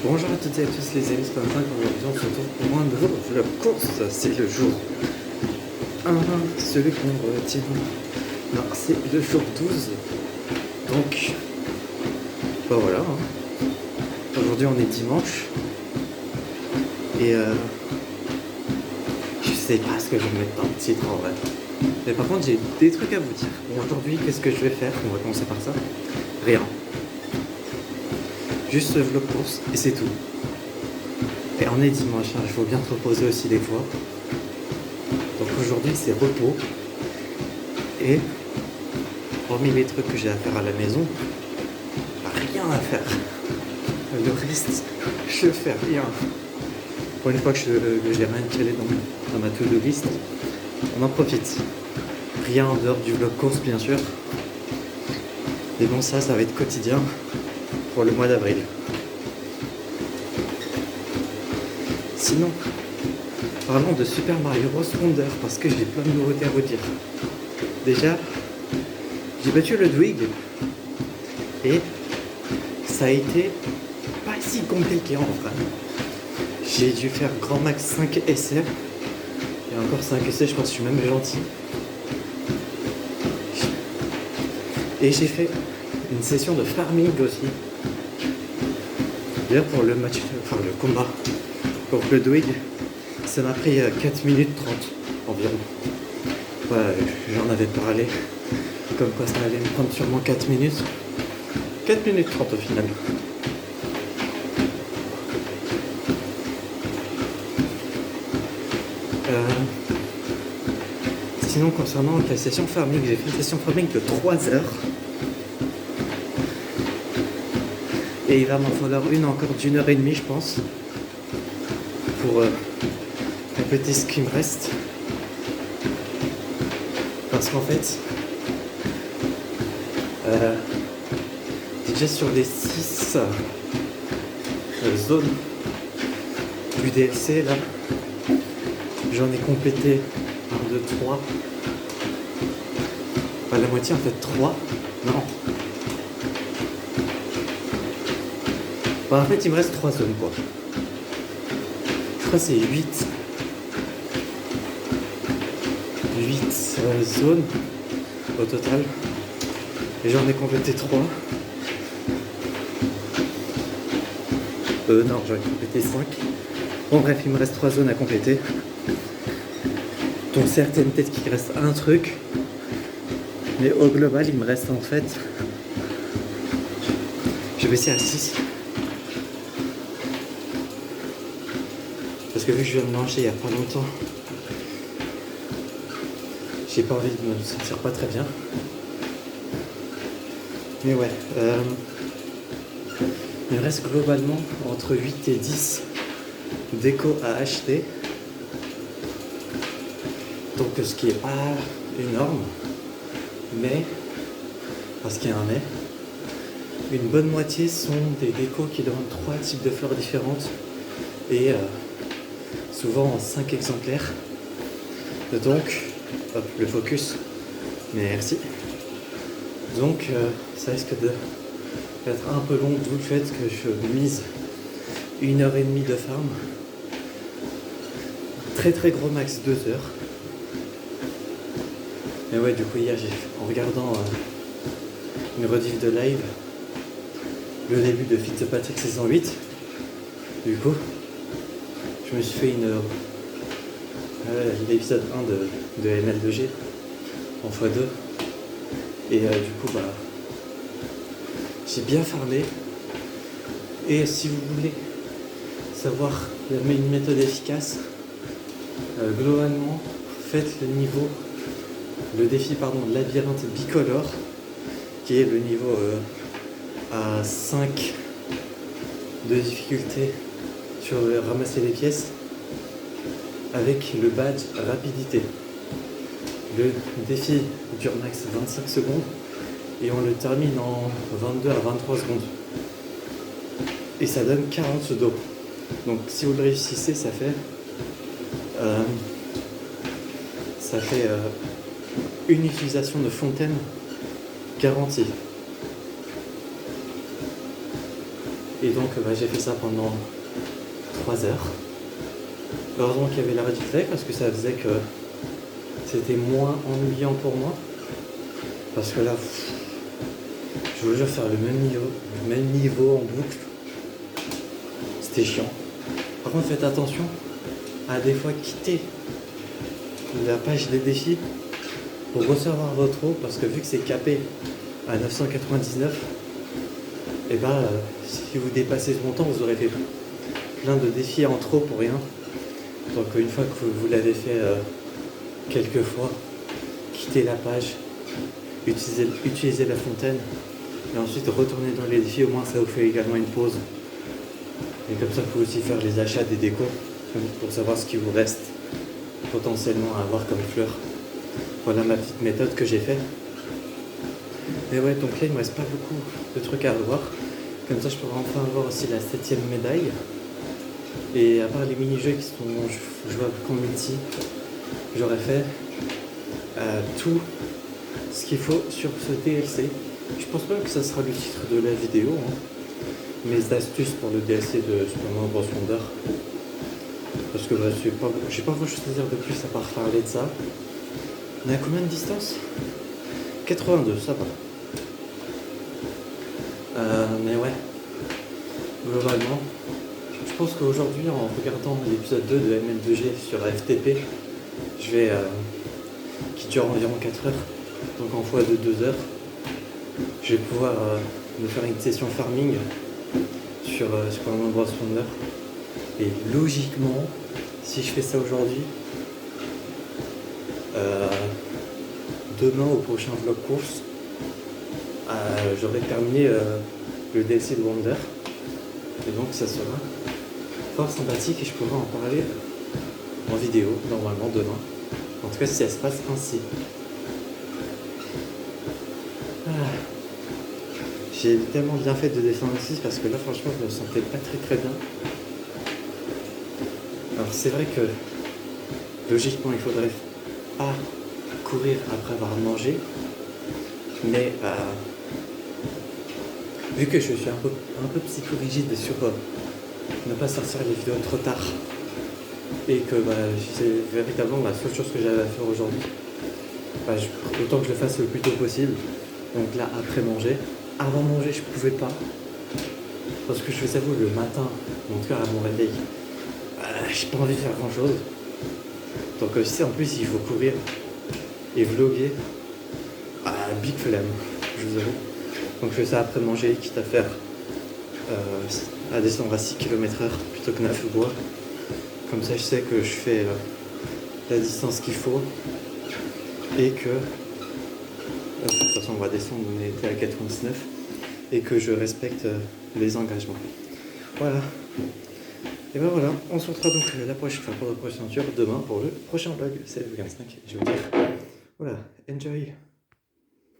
Bonjour à toutes et à tous les amis, c'est Quentin. Aujourd'hui on se retrouve pour un nouveau vlog course. C'est le jour 1, celui qu'on retient. Non, c'est le jour 12. Donc, bah voilà. Aujourd'hui on est dimanche. Et je sais pas ce que je vais mettre dans le titre en vrai. Mais par contre j'ai des trucs à vous dire. Bon, aujourd'hui qu'est-ce que je vais faire? On va commencer par ça. Rien. Juste ce vlog course et c'est tout. Et on est dimanche, il faut bien se reposer aussi des fois. Donc aujourd'hui c'est repos. Et hormis les trucs que j'ai à faire à la maison, rien à faire. Le reste, je fais rien. Pour une fois que j'ai rien calé dans ma to-do list, on en profite. Rien en dehors du vlog course bien sûr. Et bon ça va être quotidien pour le mois d'avril. Sinon, parlons de Super Mario Bros Wonder parce que j'ai plein de nouveautés à vous dire. Déjà, j'ai battu le Dwig et ça a été pas si compliqué en vrai. J'ai dû faire grand max 5 essais et encore 5 essais, je pense que je suis même gentil. Et j'ai fait une session de farming aussi. D'ailleurs pour le match, enfin le combat pour le Dwig, ça m'a pris 4 minutes 30 environ. Ouais, j'en avais parlé, comme quoi ça allait me prendre sûrement 4 minutes. 4 minutes 30 au final. Sinon concernant la session farming, j'ai fait une session farming de 3 heures. Et il va m'en falloir une encore d'une heure et demie je pense. Pour compléter ce qui me reste. Parce qu'en fait, déjà sur les 6 zones du DLC là, j'en ai complété 1, 2, 3. Pas la moitié en fait, 3. Non. Bah, en fait il me reste 3 zones quoi. Je crois que c'est 8 zones au total. Et j'en ai complété 3. Non, j'en ai complété 5. Bon bref, il me reste 3 zones à compléter. Donc certaines peut-être qu'il reste un truc. Mais au global, il me reste en fait... Je vais baisser à 6. Parce que vu que je viens de manger il y a pas longtemps, j'ai pas envie de me sentir pas très bien. Mais ouais, il me reste globalement entre 8 et 10 déco à acheter. Donc ce qui est pas énorme, mais, parce qu'il y a un mais, une bonne moitié sont des décos qui donnent 3 types de fleurs différentes et souvent en 5 exemplaires. Donc, hop, le focus, merci. Donc, ça risque d'être un peu long, d'où le fait que je mise 1h30 de farm. Très très gros max 2 heures. Mais ouais, du coup, hier, en regardant une rediff de live, le début de Fitzpatrick saison 8, du coup, je me suis fait l'épisode 1 de ML2G en x2 et du coup bah j'ai bien farmé. Et si vous voulez savoir une méthode efficace, globalement faites le défi labyrinthe bicolore qui est le niveau à 5 de difficulté sur ramasser les pièces avec le badge rapidité. Le défi dure max 25 secondes et on le termine en 22 à 23 secondes. Et ça donne 40 d'eau. Donc si vous le réussissez, ça fait une utilisation de fontaine garantie. Et donc j'ai fait ça pendant 3 heures. Heureusement qu'il y avait l'arrêt du trait parce que ça faisait que c'était moins ennuyant pour moi. Parce que là, je voulais faire le même niveau en boucle. C'était chiant. Par contre, faites attention à des fois quitter la page des défis pour recevoir votre eau parce que vu que c'est capé à 999, et si vous dépassez ce montant, vous aurez fait plein de défis en trop pour rien. Donc une fois que vous l'avez fait quelques fois, quittez la page, utilisez la fontaine et ensuite retournez dans les défis, au moins ça vous fait également une pause. Et comme ça vous pouvez aussi faire les achats des décos pour savoir ce qui vous reste potentiellement à avoir comme fleurs. Voilà ma petite méthode que j'ai fait. Et ouais, donc là il me reste pas beaucoup de trucs à revoir. Comme ça je pourrais enfin avoir aussi la 7ème médaille. Et à part les mini-jeux qui sont jouables qu'en multi, j'aurais fait tout ce qu'il faut sur ce DLC. Je pense pas que ça sera le titre de la vidéo, hein. Mes astuces pour le DLC de Super Mario Bros Wonder. Parce que j'ai pas grand chose à dire de plus à part parler de ça. On est à combien de distance? 82, ça va. Mais ouais, globalement, je pense qu'aujourd'hui, en regardant l'épisode 2 de ML2G sur FTP, qui dure environ 4 heures, donc en fois de 2 heures, je vais pouvoir me faire une session farming sur Super Mario Bros Wonder. Et logiquement, si je fais ça aujourd'hui, demain au prochain vlog course, j'aurai terminé le DLC de Wonder. Et donc ça sera fort sympathique et je pourrai en parler en vidéo normalement demain. En tout cas si ça se passe ainsi. J'ai tellement bien fait de descendre ici parce que là franchement je me sentais pas très bien. Alors c'est vrai que logiquement il faudrait pas courir après avoir mangé, mais vu que je suis un peu psychorigide sur ne pas sortir les vidéos trop tard et que c'est véritablement la seule chose que j'avais à faire aujourd'hui, autant que je le fasse le plus tôt possible. Donc là après manger, avant manger je pouvais pas parce que je vous avoue le matin, en tout cas à mon réveil, j'ai pas envie de faire grand chose. Donc si en plus il faut courir et vlogger, big flemme, je vous avoue. Donc je fais ça après manger, quitte à faire à descendre à 6 km/h plutôt que 9 bois. Comme ça je sais que je fais la distance qu'il faut et que de toute façon on va descendre, on était à 99 et que je respecte les engagements. Voilà. Et ben voilà, on se retrouvera donc la prochaine fois pour la prochaine aventure demain pour le prochain vlog. C'est le 25, je vais vous dire. Voilà, enjoy.